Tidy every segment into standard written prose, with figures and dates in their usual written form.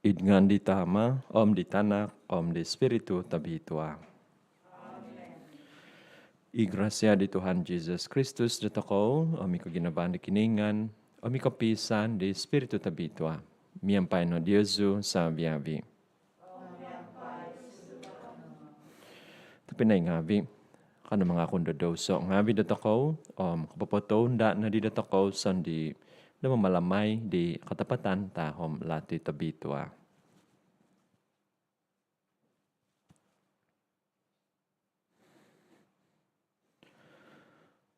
Idngan di Tama, Om di Tanak, Om di Spiritu Tabitua. Igracia di Tuhan Yesus Kristus datako, Omi kaginabaan di kiningan, Omi kapisan di Spiritu Tabitua. Miampay no Diosu sa biyabi. Tapi na ngabi, kano mga kundodoso, ngabi datako, kapapoto na di datako, sandi na mamalamay di katapatan tahom lati Tabitua.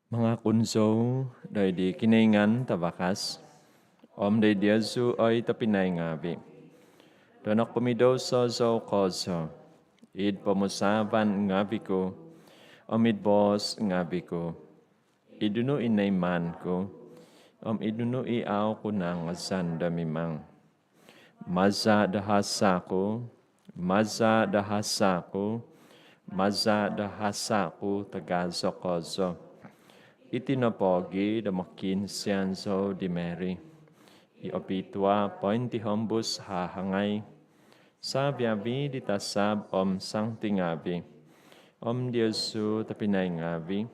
Mga kunso, day di kiningan tabakas, Om day Diosu ay tapinay ngabi. Donak pumido so koso, id pamusaban ngabi ko, Om id bos ngabi ko, iduno inay man ko, Om iduno iaw ko nang sanda mimang. Maza dahasa ko, maza dahasa ko, maza dahasa ko tagaso koso. Itinapogi da makinsianso di Mary. Iopitwa pointi hombus hahangay. Sa biyabi ditasab om sang tingabi. Om Diosu tapinay ngabi.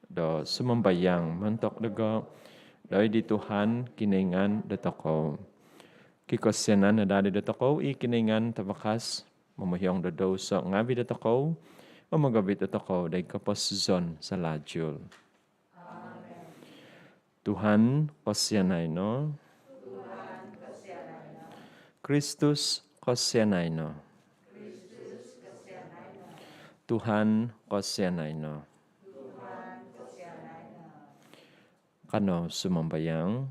Do sumambayang mantok dago. Doy di Tuhan kiningan datako. Kikosyanan na dadi datako ikiningan tabakas. Mamuhyong dado sa ngabi datako. O magabit datako day kaposizon sa lajul. Tuhan kosyanayno. Kristus kosyanayno. Tuhan kosyanayno. Kano sumambayang.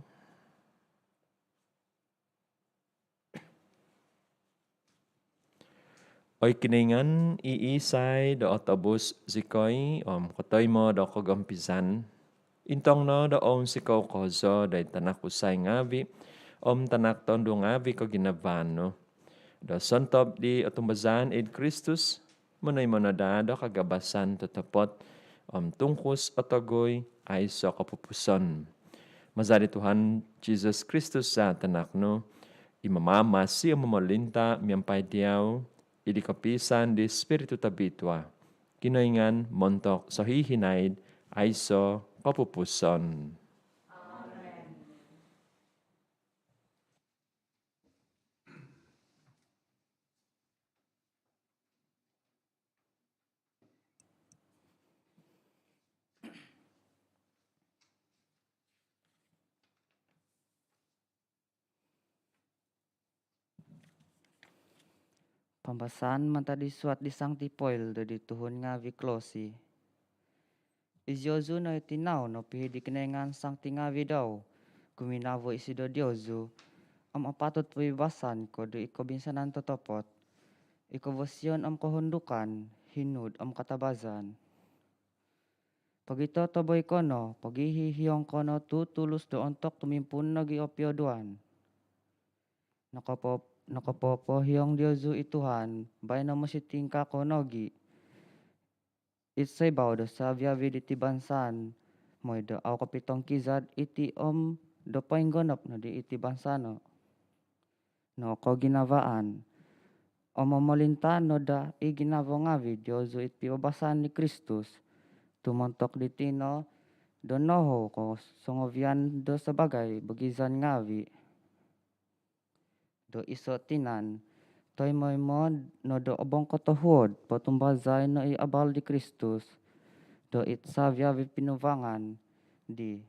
Oy kiningan iisay do otobus sikoy katoy mo do kagampisan. Intong no daong sikaw kozo day tanak usay ngabi, tanak tondo ngabi ko ginabano. Do sontop di otumbazan id Kristus, manay monadado kagabasan tatapot, tungkus otogoy ay so kapupuson. Mazari Tuhan Jesus Kristus sa tanak no, imamama siya mamalinta miyampay diyaw, idi kapisan di Spiritu Tabitwa, kinaingan montok sa hihinaid ay so kapupuson. Amen. Pambasan man tadi suat di Sancti Poil do di tuhun nga viklosi. Izyozu no itinaw no pihi di kinengan Sancti nga daw. Kuminavo isido Diozu. Apatot puibasan ko do iko binsanan totopot. Iko bosyon kohundukan, hinud katabazan. Pagito toboy kono, pagihihiyong kono tutulus do ontok tumimpun nagi opyoduan. Nakapopo hiyong Diozu ituhan, bay na masitingka konogi. Itsay baw do sa biyabi iti bansan, moy do aw kapitong kizad iti do painggonop no di iti bansano. No ko ginavaan, mamolintan no da iginavo ngavi Diozu iti babasan ni Kristus, tumontok ditino do noho ko songovian do sabagay bagizan ngavi. Do iso tinan, toy moy mo no do obong kotohod, patumbazay no iabal di Kristus, do itsavya pinuvangan, di.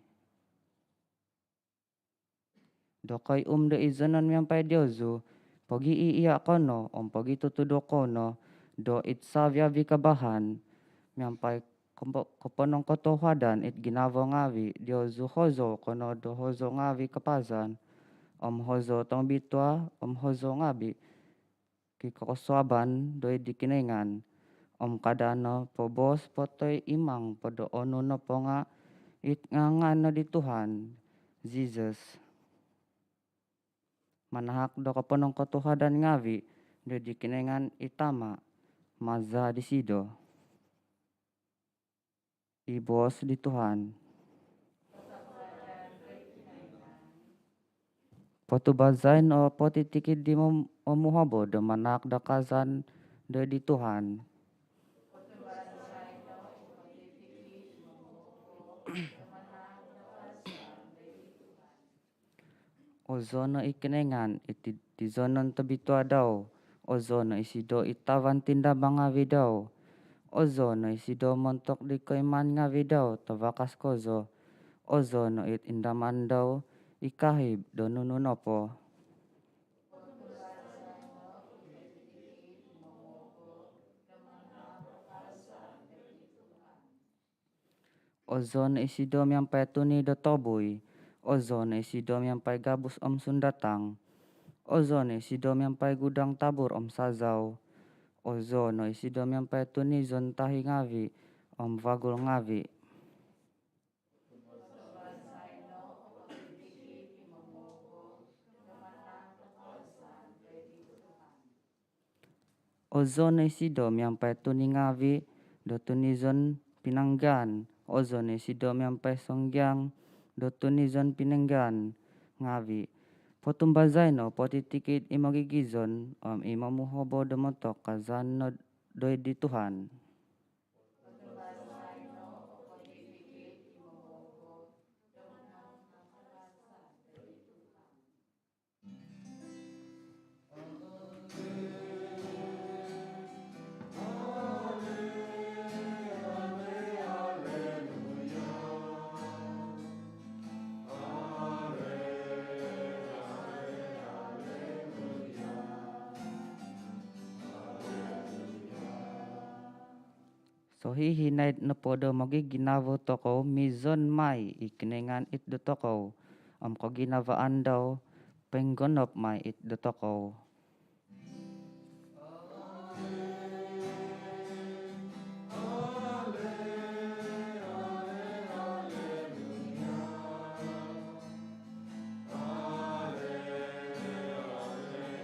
Do kay do izanon miyampay Diozu, pag-iiya ko no, pag-itutudo ko no, do itsavya kabahan, miyampay kuponong kotohadan, it ginavo ngavi, Diozu hozo, kono do hozo ngavi kapazan, hozo tong bitwa, hozo ngabi, kikakoswaban doy di kiningan, kadano pobos potoy imang podo ono no po nga itngangan no di Tuhan, Jesus. Manahak do kaponong kotuhadan ngavi, do di kiningan itama, maza di sido. Ibos di Tuhan. Potubazain o potitikid di mo omuhabo do manak da kazan do di Tuhan. Ozono ikenengan iti di zonon tabitwa daw. Ozono isido itawan tinda bangawi daw. Ozono isido montok di koiman ngawi daw tabakas kozo. Ozono it indaman daw ikahib do nununopo. Ozono isidom yang tuni do tobuy. Ozono isidom yang gabus om sundatang. Ozono isidom yang gudang tabur om sazau. Ozono isidom yang tuni zon tahi ngawi om vagul ngawi. Ozono isidom yang tuni ngawi do tuni zon pinanggan. Ozono isidom yang songgyang do tuni zon pinanggan ngawi. Potumbazaino potitikit imagigizon om imamuhobo do motok kazan no doi di Tuhan. So hihinay na podo magiginavo toko mizon mai ikinengan it do toko. Ko ginavaan daw penggonop mai it do toko.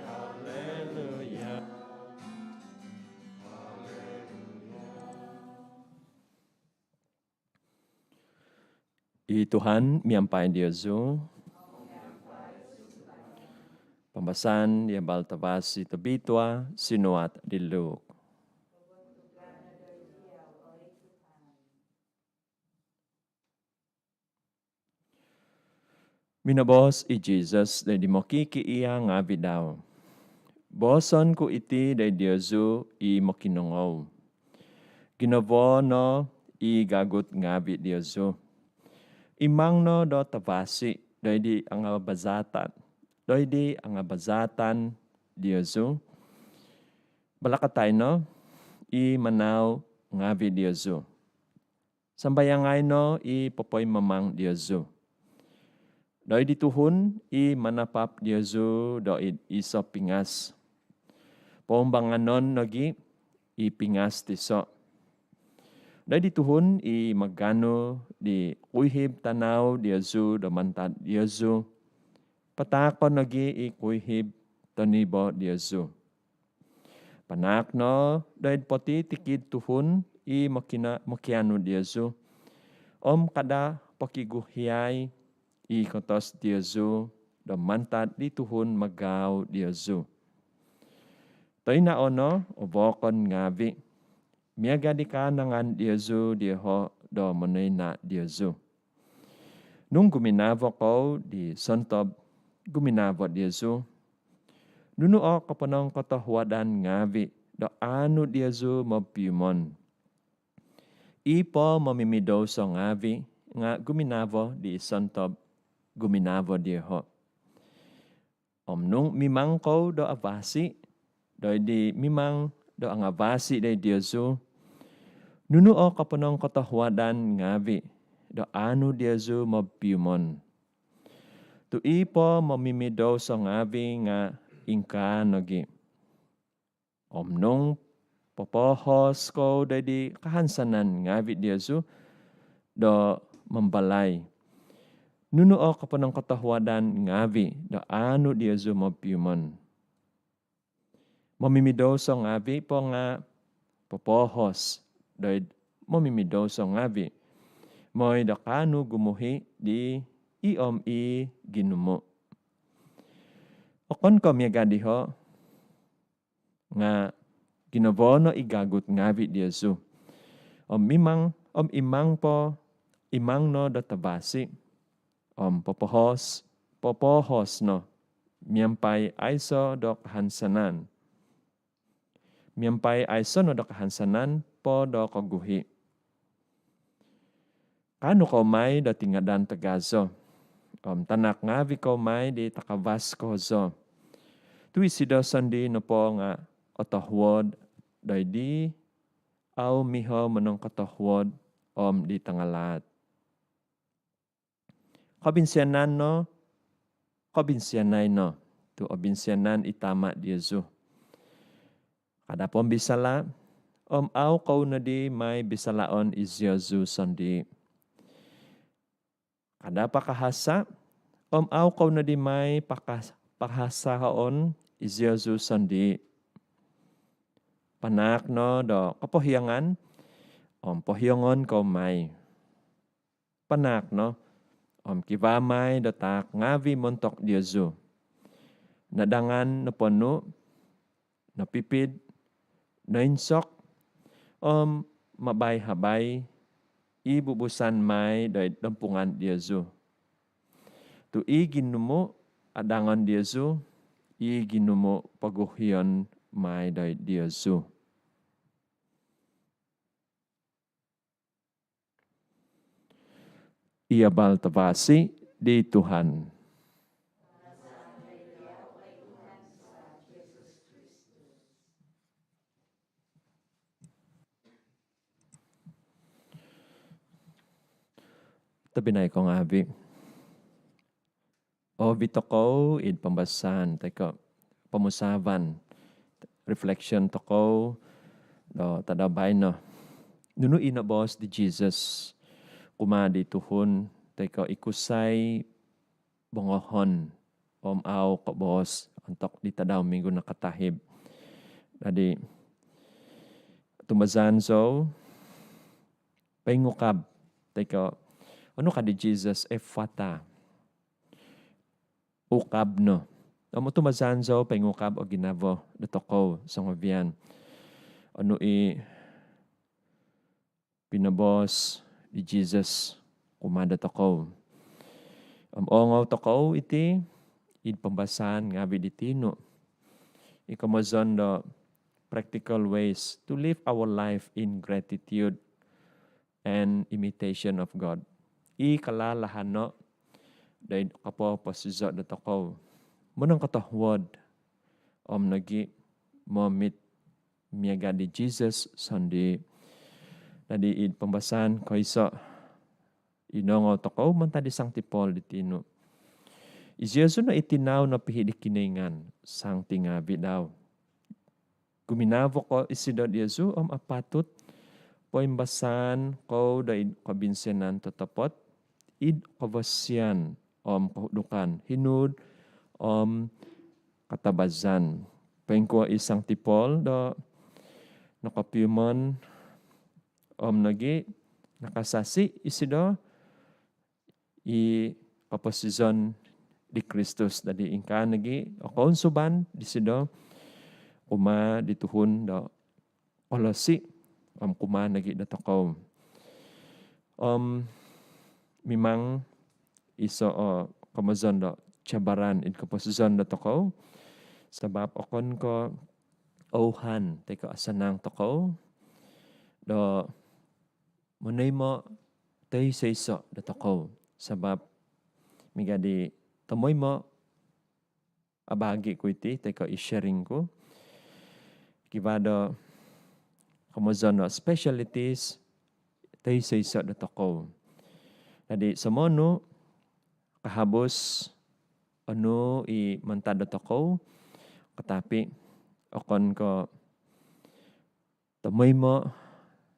Haleluya. I Tuhan miampai Diyosu. Pembahasan yang baltabasi tabitwa sinuat diluk. Minabos i Jesus day di mokiki iya ngabi daw. Boson ko iti day Diyosu i mokinungaw. Ginavo no i gagut ngabi Diyosu. Imang no do tabasi day di ang bazatan. Day di ang bazatan Diyosu. Balakatay no i manaw ngabi Diyosu. Sambayangay no i popoy mamang Diyosu. Doi dituhun i manapap Diyosu do iso pingas. Pombanganon nagi i pingas tiso. Doi dituhun i magano di kuihib tanaw Diyosu do mantad Diyosu. Patakon nagi i kuihib tonibo Diyosu. Panak no doi poti tikid tuhun i makiano Diyosu. Kada pakiguhiyay i kotos Diyosu do mantad di tuhun magaw Diyosu. Toy na ono obokon ngavi. Miaga di kanangan Diyosu diho do manoy na Diyosu. Nung guminavo ko di sontob guminavo Diyosu. Nunuo kapanong katohwadan ngavi do anu Diyosu mapimon. Ipo mamimido so ngavi nga guminavo di sontob guminavo diho. Nung mimang ko do avasi, do di mimang do ang avasi day Diyosu, nunuo kapanong katahwadan ngavi, do anu Diyosu mapimon. Tu ipo mamimido sa ngavi nga ingka nogi. Nung popohos ko day di kahansanan ngavi Diyosu, do membalay. Nunuo kapanong katahwadan ngavi do anu Diyosu mapimon. Mamimidoso ngavi po nga popohos do mamimidoso ngavi. Moy do kanu gumuhi di iom i ginumo. Okon ko miyagadiho nga ginabono igagut ngavi di Yesu. Imang po imang no databasi. Popohos no. Miyampay aiso do kahansanan. Miyampay aiso no do kahansanan po do kaguhi. Kano ko may do tingadan tagazo. Tanak ngavi ko may di takabas ko zo. Tui sido sandi no po nga otahwod day di au miho manong katahwod di tangalat. Kabinsianan no. Tu obinsianan itama di Yesu. Kada pong bisala, au kau na di may bisalaon is Yesu sandi. Kada pakahasa, au kau na di may pakahasaon is Yesu sandi. Panak no do kapohiyangan, pohiyongon kau may. Panak no, kivamay do tak ngavi montok di Yesu. Nadangan na pono, napipid, nainsok, mabay-habay, ibubusan may doy dampungan di Yesu. Tu ginumo adangan di Yesu, ginumo paguhiyon may doy di Yesu. Ia baltabasi di Tuhan. Tabinay ko nga abi. Bito ko pambasan, teko pamusaban, reflection to ko, do tadabay no. Nuno ina boss di Jesus, kumadi tuhon, teko ikusay bongohon, au ko boss, antok di tadaw minggu nakatahib. Tadi, tumazan so, pengukab, teko, ano ka di Jesus, fata. Ukab no. Amo tumazan so, pengukab o ginavo, datoko, sa ngabian. Ano pinabos di Jesus, kumada toko. Ongaw toko iti, pambasan ngabi di tino. Ikamazon do practical ways to live our life in gratitude and imitation of God. Kalalahan no, dahil kapo pasizot na toko. Munang katahwad, nagi momit miyaga di Jesus sandi. Nadi pambasan ko iso, inongo toko, manta di Sang Tipol di tino. Yesu na itinaw na pihidik kiningan, sang tingabi daw. Guminavo ko isidod Yesu, apatut, po imbasan ko dahil kabinsenan tatapot, kavasyan, kahudukan, hinud, katabazan. Pengko isang tipol, do nakapiyuman, nagi, nakasasi isido, kapasizon di Kristus. Dadi ingka nagi, akon suban, disido, kuma dituhun, do Kolose, kuma nagi datakaw. Mimang iso kamazon do cabaran in kapasizon datakaw. Sabab akon ko auhan, teko asanang takaw, do munay mo tayo sa iso datakaw. Sabab migadi tamoy mo abagi ko iti, teko i-sharing ko. Kibado kamazon do specialties, tayo sa iso datakaw. Jadi sa mono, kahabos, mantado takaw, katapi, akon ko, tamoy mo,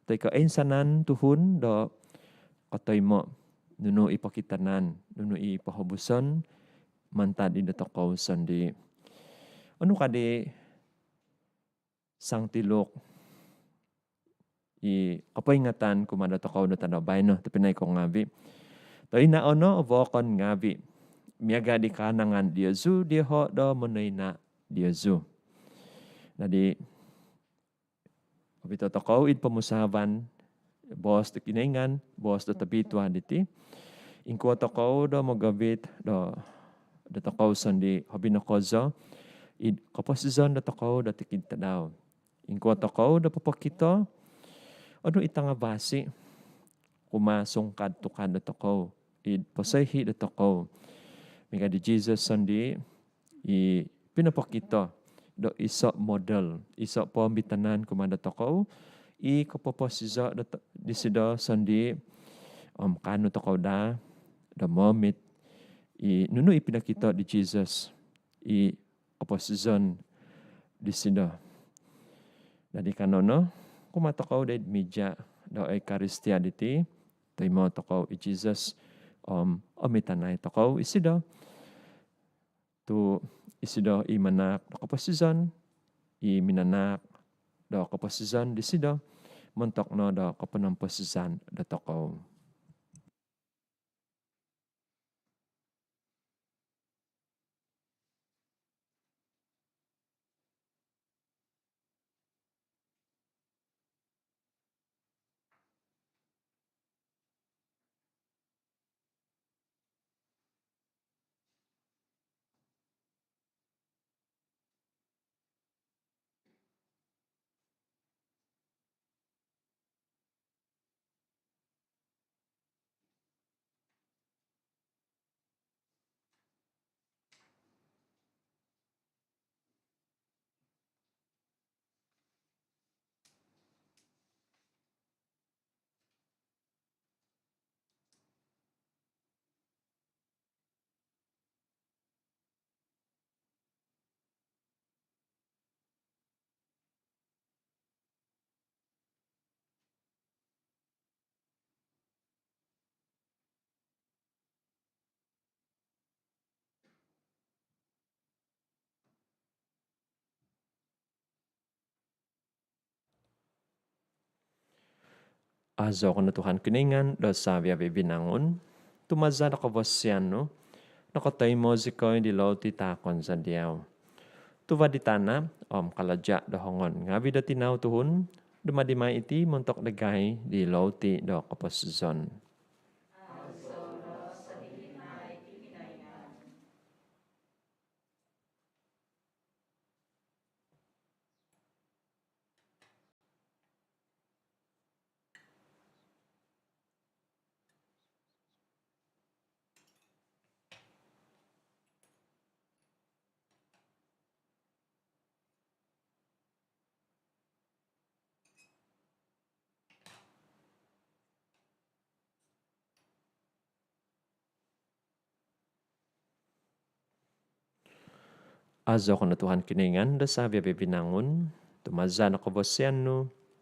tayo ka ensanan tuhun, do katoy mo, nuno ipakitanan, nuno ipahabuson, mantadi da takaw sandi. Ano ka di sang tilok, kapaingatan kumada takaw na tanabay no, tapinay ko ngabi. Tayo na vokon ngabi, miaga di kanangan Diyozu dia ho do menaina Diyozu. Jadi kapito toko id pemusaban bos de kinengan, bos de tabitwa diti. Ingko toko do magabit do toko sandi habinakozo id kaposizon do toko do tikinta daw. Ingko toko do papakito ano itanga basi kumasungkad tukan do toko id pasehi do toko. Mika di Jesus sandi i pinapakito do iso model, iso pambitanan kumanda toko i kapoposizo di sido sandi kanu toko da momit i nunu ipinakita di Jesus i kaposizon di sido. Jadi kanono kumatakaw da media do Eucharistia diti taimo takaw i Jesus omitanay takaw isido tu isido i manak do kaposizon i minanak do kaposizon di sido mentok no do kapanamposizan do takaw. Azo ko na Tuhan kiningan do sabia bibinangon, tumaza na kabosyan nakatay mo zikoy di lauti takon sa diyaw. Tuwa di tana, kaladya do hongon. Ngabi do tinaw tuhun, dumadimay iti montok dagay di lauti do kaposizon. Azo ko na Tuhan kiningan da sabia bibinangon, tumaza na kabosyan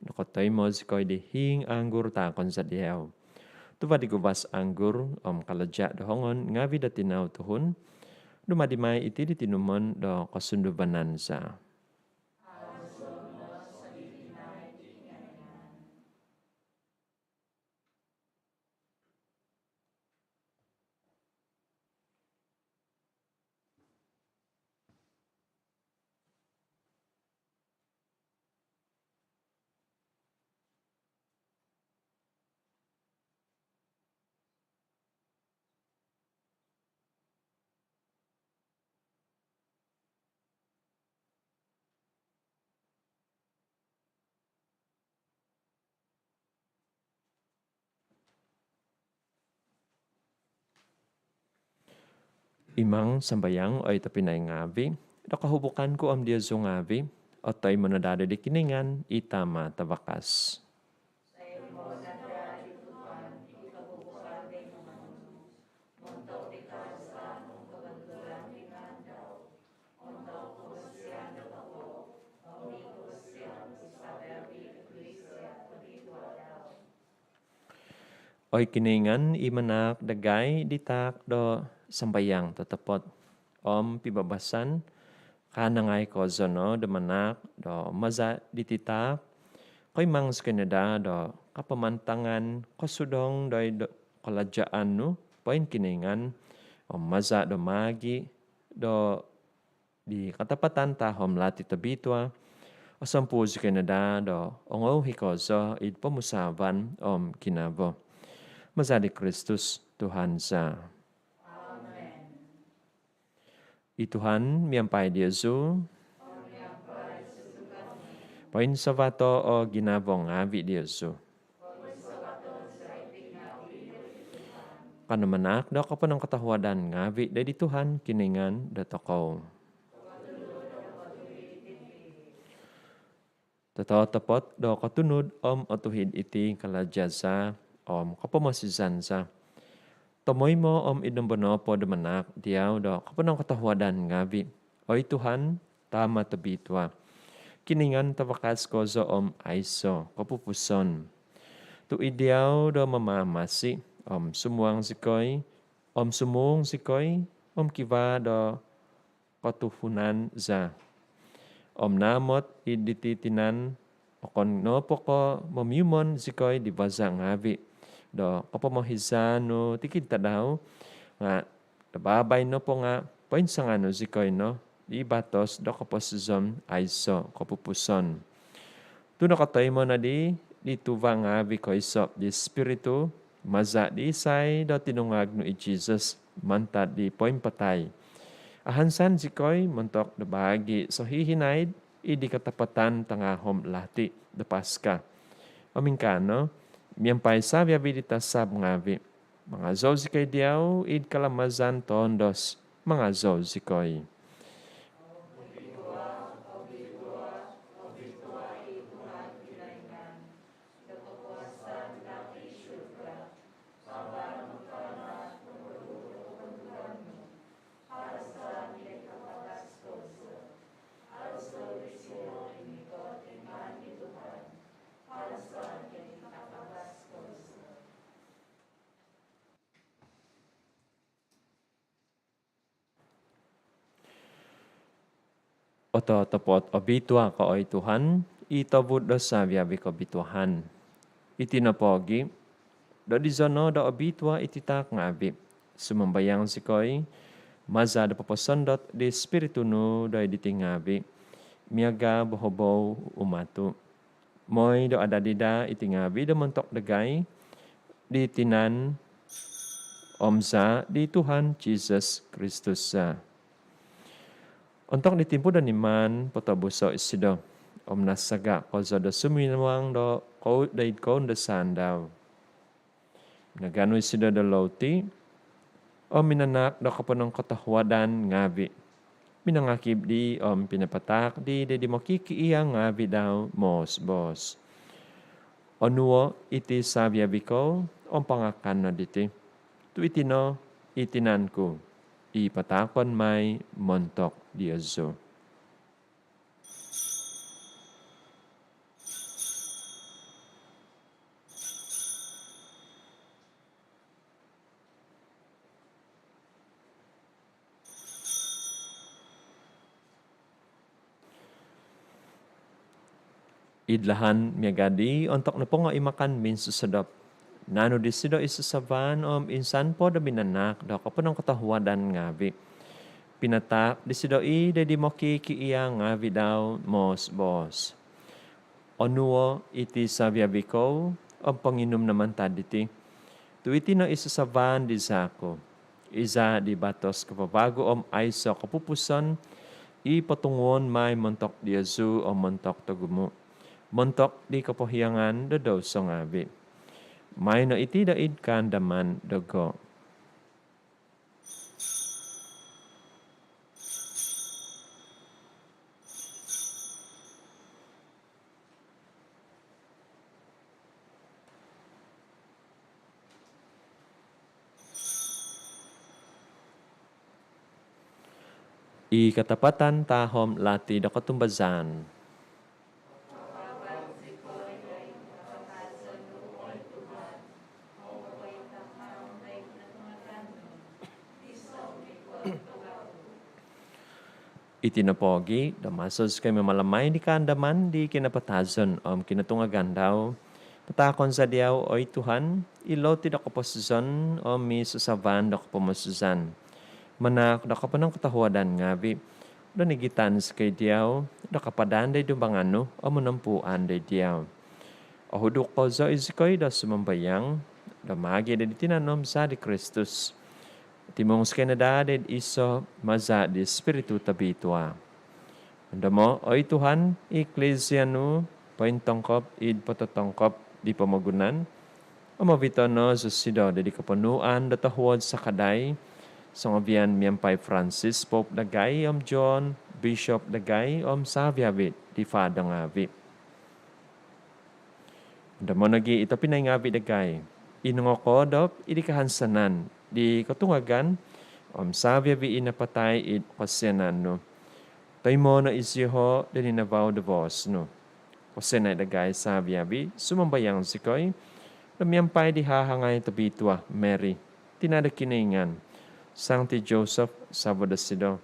nakatay mo zikoy di hing anggur takon sa diyaw. Tuwa di gubas anggur kaladya do hongon, ngabi da tinaw tuhun, dumadimay iti di tinumon do kasundubanan sa. Imang sambayang ay tapinay ngabi, nakahubukan ko am dia ngabi, at ay manadada di kiningan, itama tabakas. Oy kiningan imanak dagay ditak do sambayang tatapot pibabasan kanangay ko zono demanak do maza dititak koy mangs Canada do kapamantangan kosudong do kaladjaan poin kiningan maza do magi do di katapatan tahom lati tabitwa o sampuzi kay nada do ongaw hikozo id pamusaban kinabo. Maza di Kristus Tuhan sa. Ituhan miyampay di Yesu. Poin sabato o ginabong abi di Yesu. Kanamanak do ka pa ng katahuadan ngabi da di Tuhan kiningan da takaw. Totoo tapot do katunod otuhid iti kalajasa kapamasisan sa. Tomoy mo inombono po damanak diyaw do kapanong katahuadan ngabi. Oy Tuhan, tama tabitwa. Kiningan tabakas ko zo aiso, kapupuson. Tu ideaw do mamamasi, sumuang sikoy, sumung sikoy, kiva do katuhunan za. Namot idititinan, okon no po ko mamyumon sikoy di baza ngabi. Do kapamahisano tikid tadaw nga nababay no po nga poinsa nga no sikoy no di batos do kaposizom aiso kapupuson. Tuno katoy mo na di tuva nga ko isop di spiritu maza di isay do tinungag no i Jesus mantad di poin patay. Ahansan sikoy montok do bahagi so hihinaid idi katapatan tangahom lati do Paska. Omingkano miyampay sa viabilitas sab ngavi. Mga zozikoy diyaw id kalamazan tondos mga zozikoy. Oto tapot obitwa ka oy Tuhan, itabud do sa viabi ko bituhan. Itinapogi, do di zono do obitwa ititak ngabi. Sumambayang sikoy, maza do papasondot di spiritu no do ditingabi. Miaga bohobow umatu. Moy do adadida itingabi do mentok dagay, di tinan omza di Tuhan Jesus Kristus sa. Untuk ditimpu dan iman potabuso isido. Nasaga ko do suminawang do ko daid ko da sandaw. Nagano isido do lauti. Minanak do kapanong katahuadan ngabi. Minangakib di pinapatak di mo kikiiyang ngabi daw mos bos. Onuo iti sabiabi ko pangakan na diti. Tu itino itinan ko. Ipatakon may montok di Yesu. Idlahan miyagadi ontok na po nga imakan min susadap. Nano di sido isasaban insan po da binanak da kapanong katahuadan ngabi. Pinatak di sido di mo kikiiyang ngabi daw mos bos. Onuo iti sabiabiko panginom naman taditi. Tuiti no isasaban di sako. Iza di batos kapabago aiso kapupuson ipatungon may montok di Yesu montok tagumo. Montok di kapahiyangan da daw so ngabi. May na iti daid kandaman dago. Ikatapatan tahom lati da katumbazan. Itinapogi, damasas kay mamalamay di kandaman di kinapatazon kinatungagan daw. Patakon sa diyaw oy Tuhan, ilaw ti da kaposizon mi susaban da kapamasusan. Manak da kapanang katahuadan ngabi. Da nigitan sa kay diyaw, da kapadan day dumangano, amo nampuan day diyaw. Ahuduk ko za izikoy da sumambayang, da magi da tinanom sa di Kristus. Timong skenada iso maza di Espiritu tabitwa. Anda mo, oy Tuhan, Ecclesia no, paintongkop, id patatongkop, di pamagunan, amavito no, susido, di kapanuan, datahuad sa kaday, sa ngabian miyempay Francis, Pope Dagay, John, Bishop Dagay, Saviavit, di Fada ngavi. Anda mo nagi, ito pinay ngavi Dagay, inungokodop, idi kahansanan, di katungagan, Saviavi inapatay, id pasyanan no. Tay mo na isiho din inavaw de vos no. Kasi na dagay sa biyabi, sumambayang sikoy, namiyampay di hahangay tabitwa, Mary, tinadakiningan, Sancti Joseph, Sabodasido,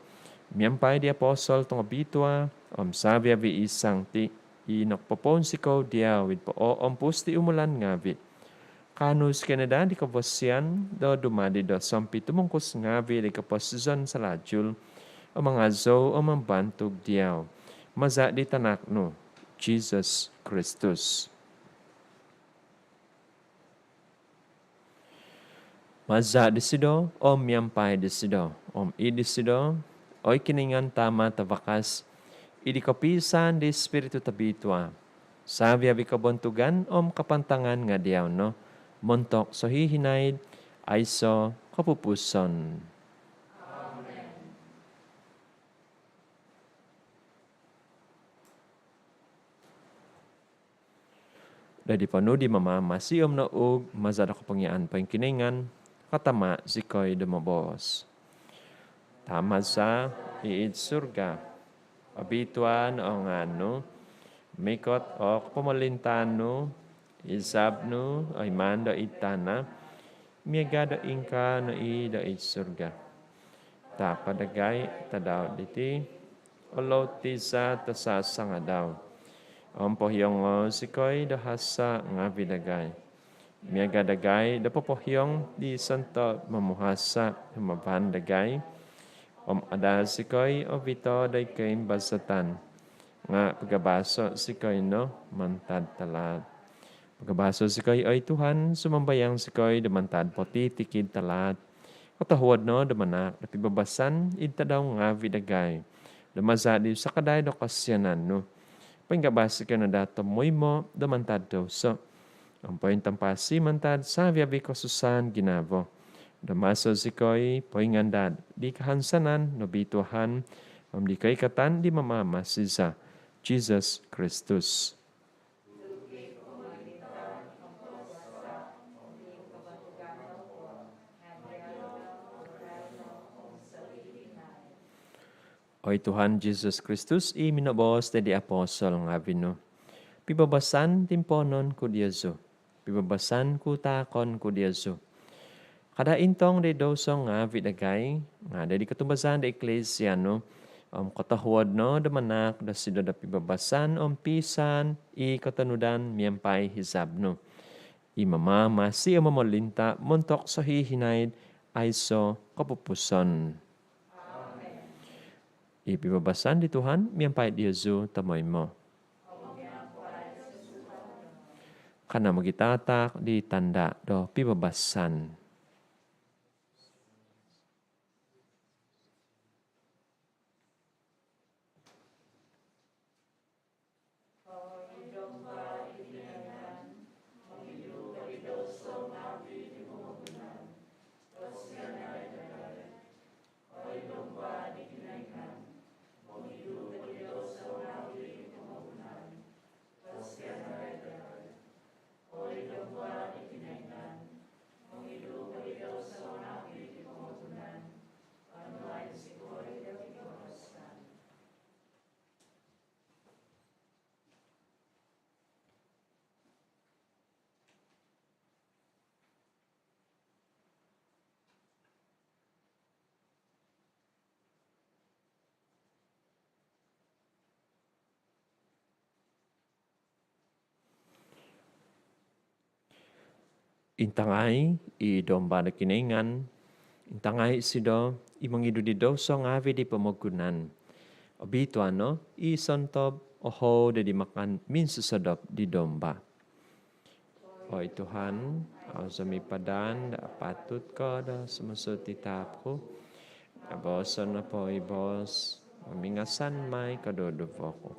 miyampay di apostol tong abitwa, sa biyabi isangti, inakpapon sikaw diya, with po o pusti umulan ngabi. Kanus Canada di kabosyan, do dumadi do sampi tumungkos ngabi di kaposizon sa lajul, o mga zo o mambantog diyaw. Maza di tanak no, Jesus Christus. Maza di sido, miyampay di sido, idi sido, oy kiningan tama tabakas, idi kapisan di Espiritu tabitwa. Sabi abi kabontugan, kapantangan nga diyaw no, montok so hihinaid, ay so kapupuson. Dadi panu di mama masiom na og mazada kapangyaan pa kiningan, katama sikoy dumabos. Tama sa iid surga, abituan o ngano, mikot o pamalintano, isab no, ay manda itana, miyagada ingka na ida iid surga. Tapadagay tadaw diti, olo tisa tasasa nga daw. Pohyong sikoy dahasa nga vidagay. Miagadagay da pohyong di santo mamuhasa humabandagay. Ada sikoy o vito day kain basatan. Nga pagabaso sikoy no mantad talat. Pagabaso sikoy ay Tuhan sumambayang sikoy damantad poti tikid talat. Katahuad no damanak na pibabasan itadaw nga vidagay. Damazadi sa kaday do kasyanan no. Pagkabasa ka na dato mo'y mo, damantad daw so. Ang pointang pasi mantad sa viabi ko susan ginavo. Damaso si ko'y poingandad, di kahansanan, nobituhan, di kay katan, di mamamasiza. Jesus Christus. Oy Tuhan Jesus Christus, iminabos na di apostol nga vino. Pibabasan timponon ko Diyazo. Pibabasan ko takon ko Diyazo. Kada intong de dosong nga vidagay, nga de di katubasan de eklesia no, katahuad no, damanak, da sida da pibabasan, pisan, katanudan, miyampay hizab no. Imama, si mamalinta, montok sa hihinaid, ay so kapupuson. Ipibabasan di Tuhan, miyampay di Yesu, tamoy mo. Kana magitatak di tanda do pibabasan. Intangay, idomba na kiningan, Intangai sido imangidu di doso ngavi di pemogunan. Obito ano, isontob oho de dimakan min susadap di domba. Oi Tuhan, au sami padan da patut ko da sumasud titapku. Aboson na po ibos, mamingasan may kadodovo ko.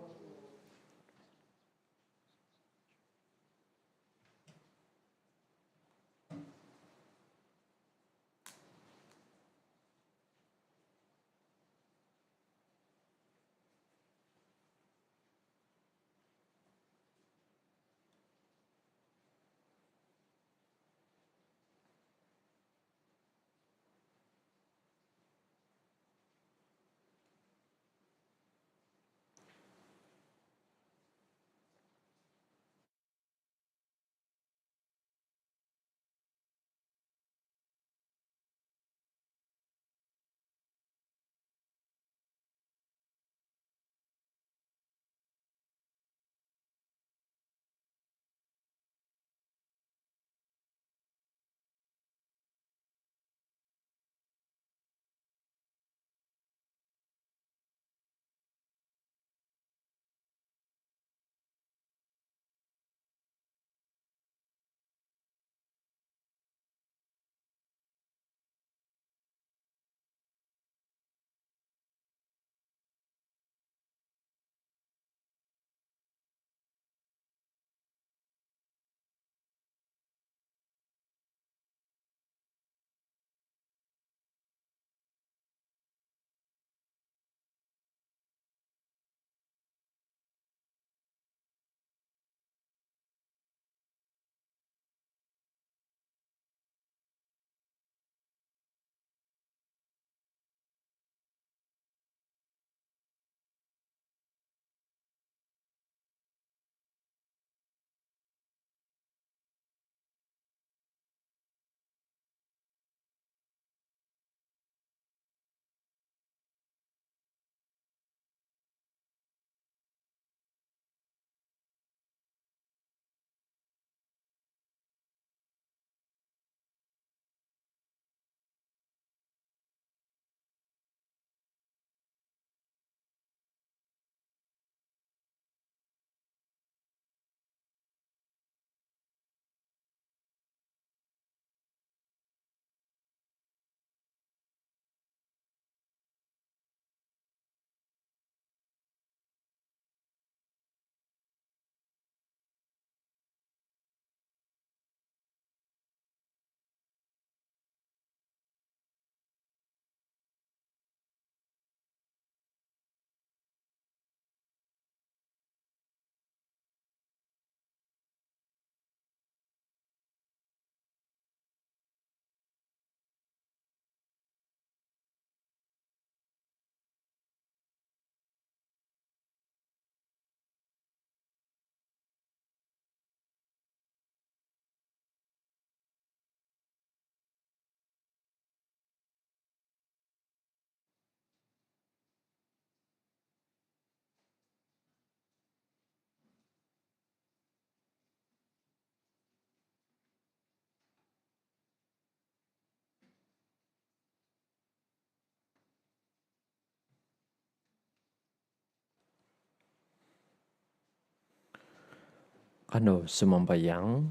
Kano sumambayang,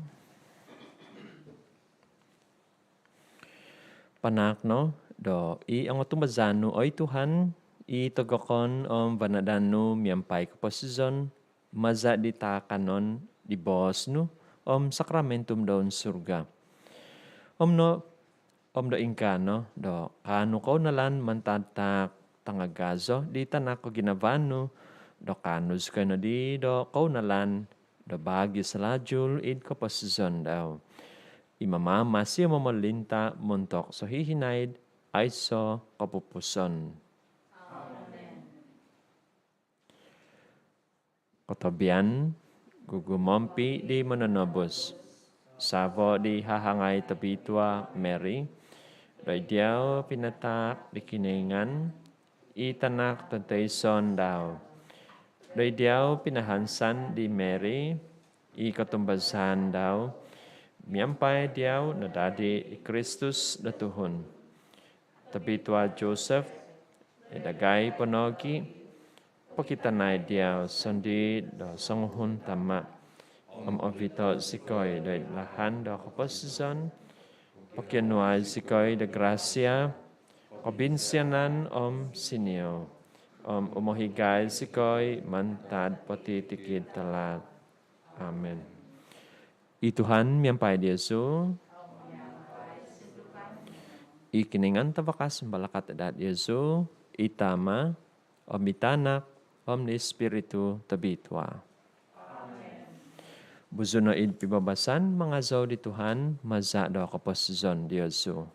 panak no, do i ang otumazano oy Tuhan, i togokon vanadano miampay kaposizon, maza di kanon di bos no, sakramentum daun surga. No, do ingka no, do kano ko nalan mantatak tangagazo, di tanak ko ginavano, do kanus ka no di, do ko nalan, do bagi salajul id kaposizon daw. Imamama siya mamalinta montok so hihinaid ay so kapupuson. Kotabian, gugumampi di mananabos. Savo di hahangay tabitwa Mary. Radiaw pinatak di kiningan. Itanak tantayson daw. Radiaw pinahansan di Mary. Ikatumbasan daw. Miampay diyaw na dadi Kristus datuhon. tabitwa Joseph, idagay ponogi, pakitanay dia sandi do songhun tama, ovito sikoy do lahan do kaposizon, pakianuay sikoy de gracia, kabinsianan sinyo, umahigay sikoy mantad patitikid talat. Amen. Ituhan miyampay di Yesu. Ikiningan tabakas balakat adat Yesu. Itama, omitanak, ni Espiritu tabitwa. Buzuno id pibabasan mga zaw di Tuhan, maza do kaposizon di Yesu.